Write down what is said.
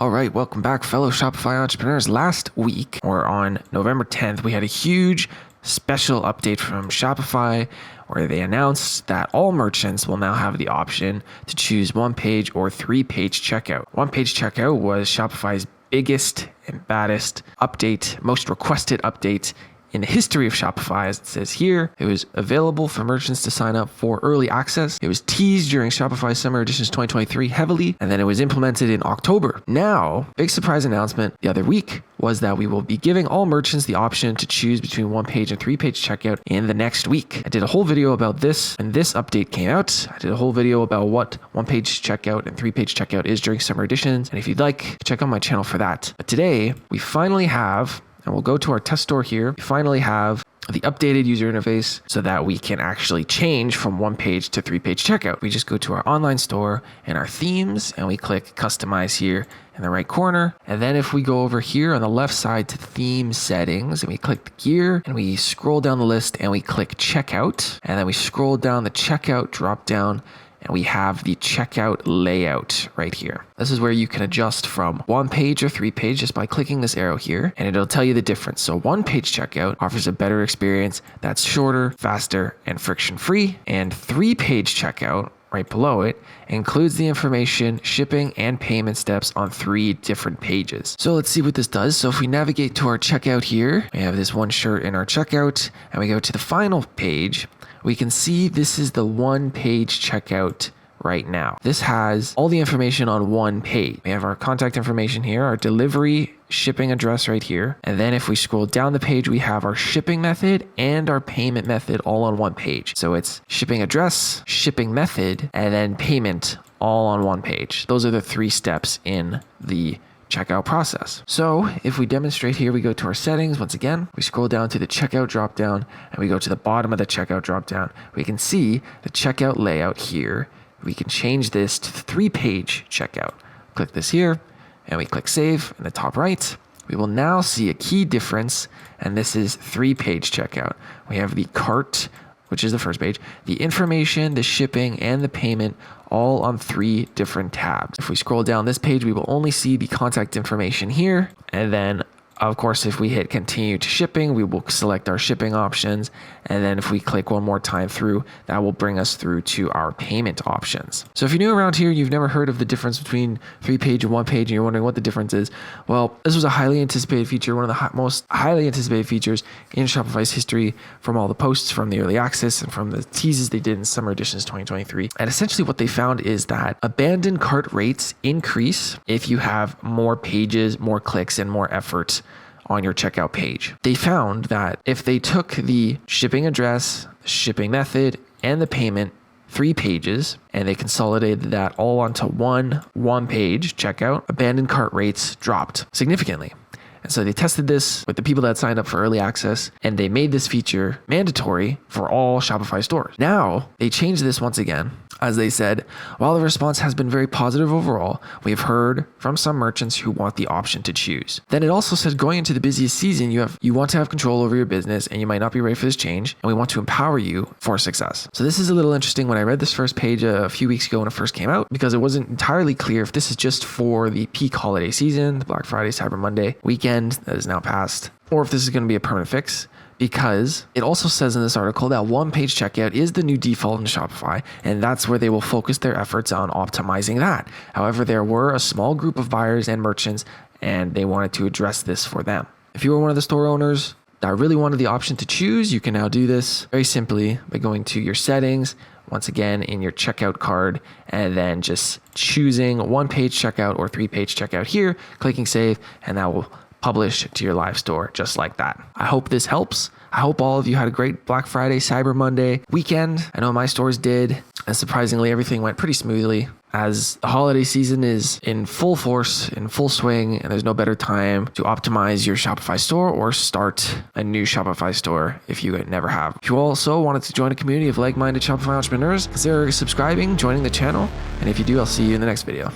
All right, welcome back, fellow Shopify entrepreneurs. Last week, or on November 10th, we had a huge special update from Shopify where they announced that all merchants will now have the option to choose one-page or three-page checkout. One-page checkout was Shopify's biggest and baddest update, most requested update in the history of Shopify. As it says here, it was available for merchants to sign up for early access. It was teased during Shopify Summer Editions 2023 heavily, and then it was implemented in October. Now, big surprise announcement the other week was that we will be giving all merchants the option to choose between one-page and three-page checkout in the next week. I did a whole video about this, and this update came out. I did a whole video about what one-page checkout and three-page checkout is during Summer Editions, and if you'd like, check out my channel for that. But today, we finally have, and we'll go to our test store here. We finally have the updated user interface so that we can actually change from one page to three-page checkout. We just go to our online store and our themes, and we click customize here in the right corner. And then if we go over here on the left side to theme settings, and we click the gear, and we scroll down the list and we click checkout, and then we scroll down the checkout drop down, and we have the checkout layout right here. This is where you can adjust from one page or three page just by clicking this arrow here, and it'll tell you the difference. So one page checkout offers a better experience that's shorter, faster, and friction-free. And three page checkout right below it includes the information, shipping, and payment steps on three different pages. So let's see what this does. So if we navigate to our checkout here, we have this one shirt in our checkout, and we go to the final page, we can see this is the one-page checkout right now. This has all the information on one page. We have our contact information here, our delivery shipping address right here. And then if we scroll down the page, we have our shipping method and our payment method all on one page. So it's shipping address, shipping method, and then payment all on one page. Those are the three steps in the checkout process. So if we demonstrate here, we go to our settings. Once again, we scroll down to the checkout dropdown, and we go to the bottom of the checkout dropdown. We can see the checkout layout here. We can change this to the three-page checkout. Click this here, and we click save in the top right. We will now see a key difference, and this is three-page checkout. We have the cart, which is the first page, the information, the shipping, and the payment all on three different tabs. If we scroll down this page, we will only see the contact information here. And then, of course, if we hit continue to shipping, we will select our shipping options. And then if we click one more time through, that will bring us through to our payment options. So if you're new around here, you've never heard of the difference between three-page and one-page, and you're wondering what the difference is, well, this was a highly anticipated feature, one of the most highly anticipated features in Shopify's history from all the posts from the early access and from the teases they did in Summer Editions 2023. And essentially what they found is that abandoned cart rates increase if you have more pages, more clicks, and more effort on your checkout page. They found that if they took the shipping address, shipping method, and the payment, three pages, and they consolidated that all onto one page checkout, abandoned cart rates dropped significantly. And so they tested this with the people that signed up for early access, and they made this feature mandatory for all Shopify stores. Now, they changed this once again. As they said, while the response has been very positive overall, we have heard from some merchants who want the option to choose. Then it also said going into the busiest season, you want to have control over your business, and you might not be ready for this change, and we want to empower you for success. So this is a little interesting. When I read this first page a few weeks ago when it first came out, because it wasn't entirely clear if this is just for the peak holiday season, the Black Friday, Cyber Monday weekend that is now passed, or if this is going to be a permanent fix. Because it also says in this article that one-page checkout is the new default in Shopify, and that's where they will focus their efforts on optimizing that. However, there were a small group of buyers and merchants, and they wanted to address this for them. If you were one of the store owners that really wanted the option to choose, you can now do this very simply by going to your settings, once again in your checkout card, and then just choosing one-page checkout or three-page checkout here, clicking save, and that will publish to your live store just like that. I hope this helps. I hope all of you had a great Black Friday, Cyber Monday weekend. I know my stores did, and surprisingly, everything went pretty smoothly. As the holiday season is in full force, in full swing, and there's no better time to optimize your Shopify store or start a new Shopify store if you never have. If you also wanted to join a community of like-minded Shopify entrepreneurs, consider subscribing, joining the channel, and if you do, I'll see you in the next video.